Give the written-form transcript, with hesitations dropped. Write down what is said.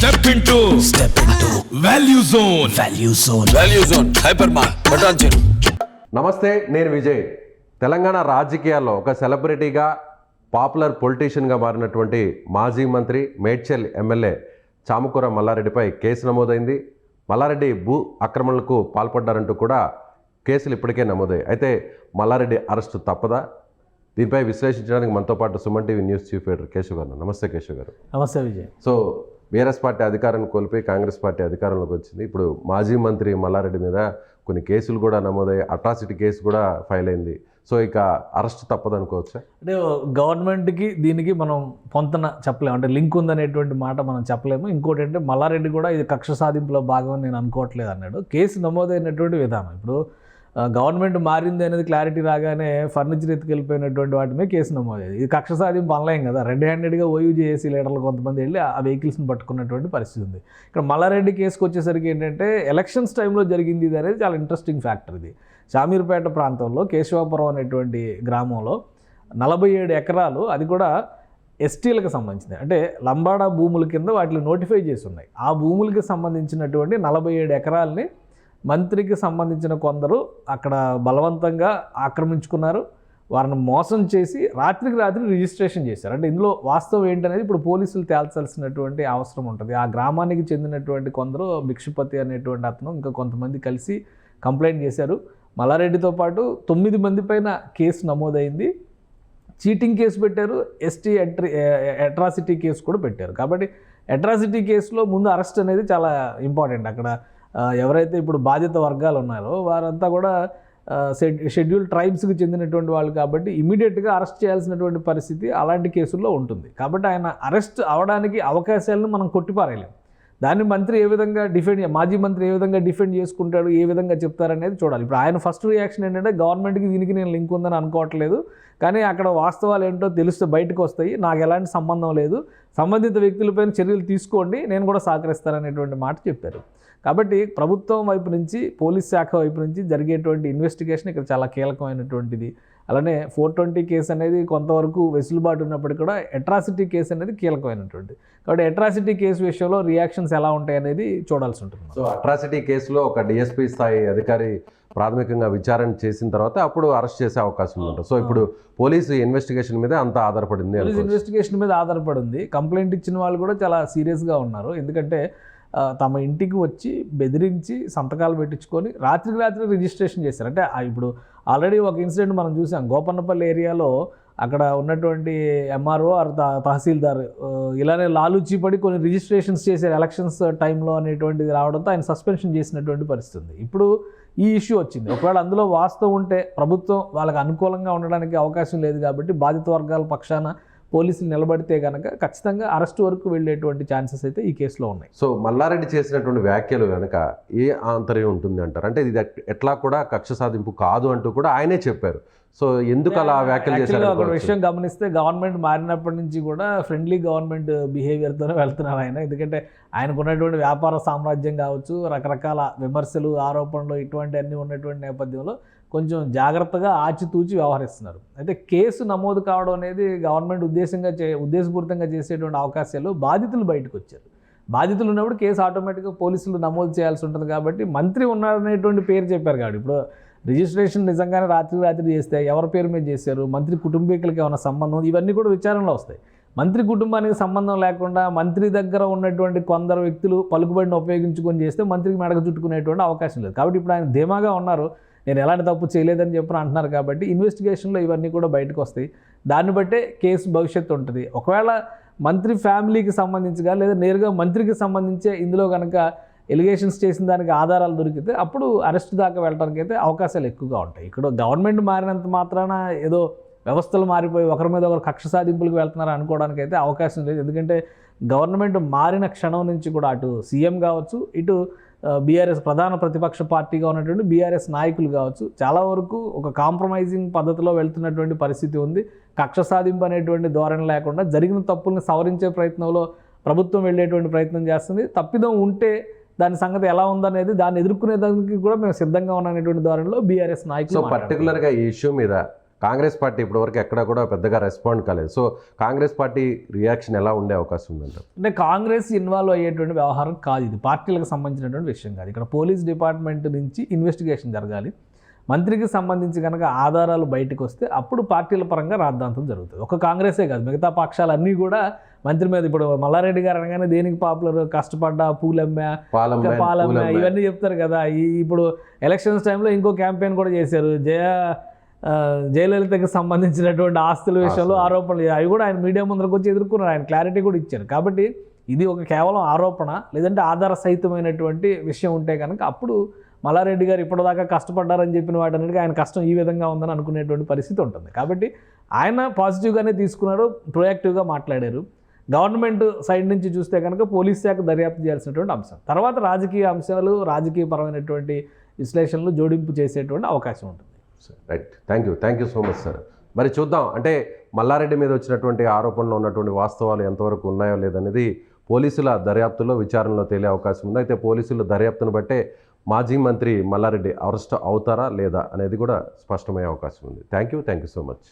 Step into value zone hyper mart. నమస్తే, నేను విజయ్. తెలంగాణ రాజకీయాల్లో ఒక సెలబ్రిటీగా పాపులర్ పొలిటీషియన్గా మారినటువంటి మాజీ మంత్రి మేడ్చల్ ఎమ్మెల్యే చామకూర మల్లారెడ్డిపై కేసు నమోదైంది. మల్లారెడ్డి భూ ఆక్రమణలకు పాల్పడ్డారంటూ కూడా కేసులు ఇప్పటికే నమోదయ్యాయి. అయితే మల్లారెడ్డి అరెస్టు తప్పదా? దీనిపై విశ్లేషించడానికి మనతో పాటు Suman TV news chief editor Keshav గారు. నమస్తే కేశవ్ గారు. నమస్తే విజయ్. సో బీఆర్ఎస్ పార్టీ అధికారాన్ని కోల్పోయి కాంగ్రెస్ పార్టీ అధికారంలోకి వచ్చింది. ఇప్పుడు మాజీ మంత్రి మల్లారెడ్డి మీద కొన్ని కేసులు కూడా నమోదయ్యాయి, అట్రాసిటీ కేసు కూడా ఫైల్ అయింది. సో ఇక అరెస్ట్ తప్పదనుకోవచ్చా? అంటే గవర్నమెంట్కి దీనికి మనం పొంతన చెప్పలేము, అంటే లింక్ ఉందనేటువంటి మాట మనం చెప్పలేము. ఇంకోటి అంటే మల్లారెడ్డి కూడా ఇది కక్ష సాధింపులో భాగం నేను అనుకోవట్లేదు అన్నాడు. కేసు నమోదైనటువంటి విధానం ఇప్పుడు గవర్నమెంట్ మారింది అనేది క్లారిటీ రాగానే ఫర్నిచర్ ఎత్తుకెళ్ళిపోయినటువంటి వాటి మీద కేసు నమోదైంది. ఇది కక్ష సాధింపు అనలేం కదా. రెడ్ హ్యాండెడ్గా ఓయూజేఏసీ లీడర్లు కొంతమంది వెళ్ళి ఆ వెహికల్స్ని పట్టుకున్నటువంటి పరిస్థితి ఉంది. ఇక్కడ మల్లారెడ్డి కేసుకు వచ్చేసరికి ఏంటంటే ఎలక్షన్స్ టైంలో జరిగింది ఇది అనేది చాలా ఇంట్రెస్టింగ్ ఫ్యాక్టర్. ఇది షామీర్పేట ప్రాంతంలో కేశవాపురం అనేటువంటి గ్రామంలో 47 ఎకరాలు, అది కూడా ఎస్టీలకు సంబంధించింది, అంటే లంబాడా భూముల కింద వాటిని నోటిఫై చేసి ఉన్నాయి. ఆ భూములకి సంబంధించినటువంటి 47 ఎకరాలని మంత్రికి సంబంధించిన కొందరు అక్కడ బలవంతంగా ఆక్రమించుకున్నారు. వారిని మోసం చేసి రాత్రికి రాత్రి రిజిస్ట్రేషన్ చేశారు. అంటే ఇందులో వాస్తవం ఏంటనేది ఇప్పుడు పోలీసులు తేల్చాల్సినటువంటి అవసరం ఉంటుంది. ఆ గ్రామానికి చెందినటువంటి కొందరు భిక్షపతి అనేటువంటి అతను ఇంకా కొంతమంది కలిసి కంప్లైంట్ చేశారు. మల్లారెడ్డితో పాటు 9 మంది పైన కేసు నమోదైంది. చీటింగ్ కేసు పెట్టారు, ఎస్టీ అట్రాసిటీ కేసు కూడా పెట్టారు. కాబట్టి అట్రాసిటీ కేసులో ముందు అరెస్ట్ అనేది చాలా ఇంపార్టెంట్. అక్కడ ఎవరైతే ఇప్పుడు బాధిత వర్గాలు ఉన్నారో వారంతా కూడా షెడ్యూల్ ట్రైబ్స్కి చెందినటువంటి వాళ్ళు కాబట్టి ఇమీడియట్గా అరెస్ట్ చేయాల్సినటువంటి పరిస్థితి అలాంటి కేసుల్లో ఉంటుంది. కాబట్టి ఆయన అరెస్ట్ అవడానికి అవకాశాలను మనం కొట్టిపారేయలేం. దాన్ని మంత్రి ఏ విధంగా మాజీ మంత్రి ఏ విధంగా డిఫెండ్ చేసుకుంటాడు, ఏ విధంగా చెప్తారనేది చూడాలి. ఇప్పుడు ఆయన ఫస్ట్ రియాక్షన్ ఏంటంటే గవర్నమెంట్కి దీనికి నేను లింక్ ఉందని అనుకోవట్లేదు, కానీ అక్కడ వాస్తవాలు ఏంటో తెలిస్తే బయటకు వస్తాయి, నాకు ఎలాంటి సంబంధం లేదు, సంబంధిత వ్యక్తులపైన చర్యలు తీసుకోండి, నేను కూడా సహకరిస్తాననేటువంటి మాట చెప్పారు. కాబట్టి ప్రభుత్వం వైపు నుంచి, పోలీస్ శాఖ వైపు నుంచి జరిగేటువంటి ఇన్వెస్టిగేషన్ ఇక్కడ చాలా కీలకమైనటువంటిది. అలానే 420 కేసు అనేది కొంతవరకు వెసులుబాటు ఉన్నప్పటికీ కూడా అట్రాసిటీ కేసు అనేది కీలకమైనటువంటిది. కాబట్టి అట్రాసిటీ కేసు విషయంలో రియాక్షన్స్ ఎలా ఉంటాయి అనేది చూడాల్సి ఉంటుంది. సో అట్రాసిటీ కేసులో ఒక డిఎస్పీ స్థాయి అధికారి ప్రాథమికంగా విచారణ చేసిన తర్వాత అప్పుడు అరెస్ట్ చేసే అవకాశం ఉంటుంది. సో ఇప్పుడు పోలీసు ఇన్వెస్టిగేషన్ మీద అంతా ఆధారపడింది. పోలీస్ ఇన్వెస్టిగేషన్ మీద ఆధారపడింది. కంప్లైంట్ ఇచ్చిన వాళ్ళు కూడా చాలా సీరియస్గా ఉన్నారు. ఎందుకంటే తమ ఇంటికి వచ్చి బెదిరించి సంతకాలు పెట్టించుకొని రాత్రికి రాత్రి రిజిస్ట్రేషన్ చేశారు. అంటే ఇప్పుడు ఆల్రెడీ ఒక ఇన్సిడెంట్ మనం చూసాం. గోపన్నపల్లి ఏరియాలో అక్కడ ఉన్నటువంటి ఎంఆర్ఓ ఆర్ తహసీల్దార్ ఇలానే లాలూచీ పడి కొన్ని రిజిస్ట్రేషన్స్ చేశారు ఎలక్షన్స్ టైంలో అనేటువంటిది రావడంతో ఆయన సస్పెన్షన్ చేసినటువంటి పరిస్థితి ఉంది. ఇప్పుడు ఈ ఇష్యూ వచ్చింది. ఒకవేళ అందులో వాస్తవం ఉంటే ప్రభుత్వం వాళ్ళకి అనుకూలంగా ఉండడానికి అవకాశం లేదు కాబట్టి బాధిత వర్గాల పక్షాన పోలీసులు నిలబడితే కనుక ఖచ్చితంగా అరెస్ట్ వరకు వెళ్ళేటువంటి ఛాన్సెస్ అయితే ఈ కేసులో ఉన్నాయి. సో మల్లారెడ్డి చేసినటువంటి వ్యాఖ్యలు కనుక ఏ ఆంతర్యం ఉంటుంది అంటారు? అంటే ఇది ఎట్లా కూడా కక్ష సాధింపు కాదు అంటూ కూడా ఆయనే చెప్పారు. సో ఎందుకు అలా వ్యాఖ్యలు చేశారు? ఒక విషయం గమనిస్తే గవర్నమెంట్ మారినప్పటి నుంచి కూడా ఫ్రెండ్లీ గవర్నమెంట్ బిహేవియర్తోనే వెళ్తున్నారు ఆయన. ఎందుకంటే ఆయనకు ఉన్నటువంటి వ్యాపార సామ్రాజ్యం కావచ్చు, రకరకాల విమర్శలు, ఆరోపణలు ఇటువంటివన్నీ ఉన్నటువంటి నేపథ్యంలో కొంచెం జాగ్రత్తగా ఆచితూచి వ్యవహరిస్తున్నారు. అయితే కేసు నమోదు కావడం అనేది గవర్నమెంట్ ఉద్దేశపూరితంగా చేసేటువంటి అవకాశాలు, బాధితులు బయటకు వచ్చారు. బాధితులు ఉన్నప్పుడు కేసు ఆటోమేటిక్గా పోలీసులు నమోదు చేయాల్సి ఉంటుంది. కాబట్టి మంత్రి ఉన్నారనేటువంటి పేరు చెప్పారు. కాబట్టి ఇప్పుడు రిజిస్ట్రేషన్ నిజంగానే రాత్రి చేస్తే ఎవరి పేరు మీద చేశారు, మంత్రి కుటుంబీకులకి ఏమైనా సంబంధం, ఇవన్నీ కూడా విచారణలో వస్తాయి. మంత్రి కుటుంబానికి సంబంధం లేకుండా మంత్రి దగ్గర ఉన్నటువంటి కొందరు వ్యక్తులు పలుకుబడిని ఉపయోగించుకొని చేస్తే మంత్రికి మెడకు చుట్టుకునేటువంటి అవకాశం లేదు. కాబట్టి ఇప్పుడు ఆయన ధీమాగా ఉన్నారు, నేను ఎలాంటి తప్పు చేయలేదని చెప్పి అంటున్నారు. కాబట్టి ఇన్వెస్టిగేషన్లో ఇవన్నీ కూడా బయటకు వస్తాయి. దాన్ని బట్టే కేసు భవిష్యత్తు ఉంటుంది. ఒకవేళ మంత్రి ఫ్యామిలీకి సంబంధించిగా లేదా నేరుగా మంత్రికి సంబంధించే ఇందులో కనుక ఎలిగేషన్స్ చేసిన దానికి ఆధారాలు దొరికితే అప్పుడు అరెస్ట్ దాకా వెళ్ళడానికి అయితే అవకాశాలు ఎక్కువగా ఉంటాయి. ఇక్కడ గవర్నమెంట్ మారినంత మాత్రాన ఏదో వ్యవస్థలు మారిపోయి ఒకరి మీద ఒకరు కక్ష సాధింపులకు వెళ్తున్నారు అనుకోవడానికి అయితే అవకాశం లేదు. ఎందుకంటే గవర్నమెంట్ మారిన క్షణం నుంచి కూడా అటు సీఎం కావచ్చు, ఇటు బీఆర్ఎస్ ప్రధాన ప్రతిపక్ష పార్టీగా ఉన్నటువంటి బీఆర్ఎస్ నాయకులు కావచ్చు, చాలా వరకు ఒక కాంప్రమైజింగ్ పద్ధతిలో వెళ్తున్నటువంటి పరిస్థితి ఉంది. కక్ష సాధింపు అనేటువంటి ధోరణి లేకుండా జరిగిన తప్పుల్ని సవరించే ప్రయత్నంలో ప్రభుత్వం వెళ్ళేటువంటి ప్రయత్నం చేస్తుంది. తప్పిదం ఉంటే దాని సంగతి ఎలా ఉందనేది దాన్ని ఎదుర్కొనేదానికి కూడా మేము సిద్ధంగా ఉన్నామనేటువంటి ధోరణిలో బీఆర్ఎస్ నాయకులు. సో పర్టికులర్గా ఈ ఇష్యూ మీద కాంగ్రెస్ పార్టీ ఇప్పటివరకు ఎక్కడ కూడా పెద్దగా రెస్పాండ్ కాలేదు. సో కాంగ్రెస్ పార్టీ రియాక్షన్ ఎలా ఉండే అవకాశం ఉందంటారు? అంటే కాంగ్రెస్ ఇన్వాల్వ్ అయ్యేటువంటి వ్యవహారం కాదు, ఇది పార్టీలకు సంబంధించినటువంటి విషయం కాదు. ఇక్కడ పోలీస్ డిపార్ట్మెంట్ నుంచి ఇన్వెస్టిగేషన్ జరగాలి. మంత్రికి సంబంధించి కనుక ఆధారాలు బయటకు వస్తే అప్పుడు పార్టీల పరంగా రాద్ధాంతం జరుగుతుంది. ఒక కాంగ్రెసే కాదు, మిగతా పక్షాలన్నీ కూడా మంత్రి మీద, ఇప్పుడు మల్లారెడ్డి గారు అనగానే దేనికి పాపులర్, కష్టపడ్డా, పూలమ్మా, పాలమ్మా ఇవన్నీ చెప్తారు కదా. ఇప్పుడు ఎలక్షన్స్ టైంలో ఇంకో క్యాంపెయిన్ కూడా చేశారు, జయలలితకి సంబంధించినటువంటి ఆస్తుల విషయంలో ఆరోపణలు, అవి కూడా ఆయన మీడియా ముందరకు వచ్చి ఎదుర్కొన్నారు, ఆయన క్లారిటీ కూడా ఇచ్చారు. కాబట్టి ఇది ఒక కేవలం ఆరోపణ, లేదంటే ఆధార సహితమైనటువంటి విషయం ఉంటే కనుక అప్పుడు మల్లారెడ్డి గారు ఇప్పటిదాకా కష్టపడ్డారని చెప్పిన వాటన్నిటికీ ఆయన కష్టం ఈ విధంగా ఉందని అనుకునేటువంటి పరిస్థితి ఉంటుంది. కాబట్టి ఆయన పాజిటివ్గానే తీసుకున్నారు, ప్రొయాక్టివ్గా మాట్లాడారు. గవర్నమెంట్ సైడ్ నుంచి చూస్తే కనుక పోలీస్ శాఖ దర్యాప్తు చేయాల్సినటువంటి అంశం, తర్వాత రాజకీయ అంశాలు, రాజకీయపరమైనటువంటి విశ్లేషణలు జోడింపు చేసేటువంటి అవకాశం ఉంటుంది. Right, thank you so much sir. మరి చూద్దాం, అంటే మల్లారెడ్డి మీద వచ్చినటువంటి ఆరోపణలు ఉన్నటువంటి వాస్తవాలు ఎంతవరకు ఉన్నాయో లేదనేది పోలీసుల దర్యాప్తులో, విచారణలో తేలే అవకాశం ఉంది. అయితే పోలీసుల దర్యాప్తును బట్టే మాజీ మంత్రి మల్లారెడ్డి అరెస్ట్ అవుతారా లేదా అనేది కూడా స్పష్టమయ్యే అవకాశం ఉంది. Thank you so much.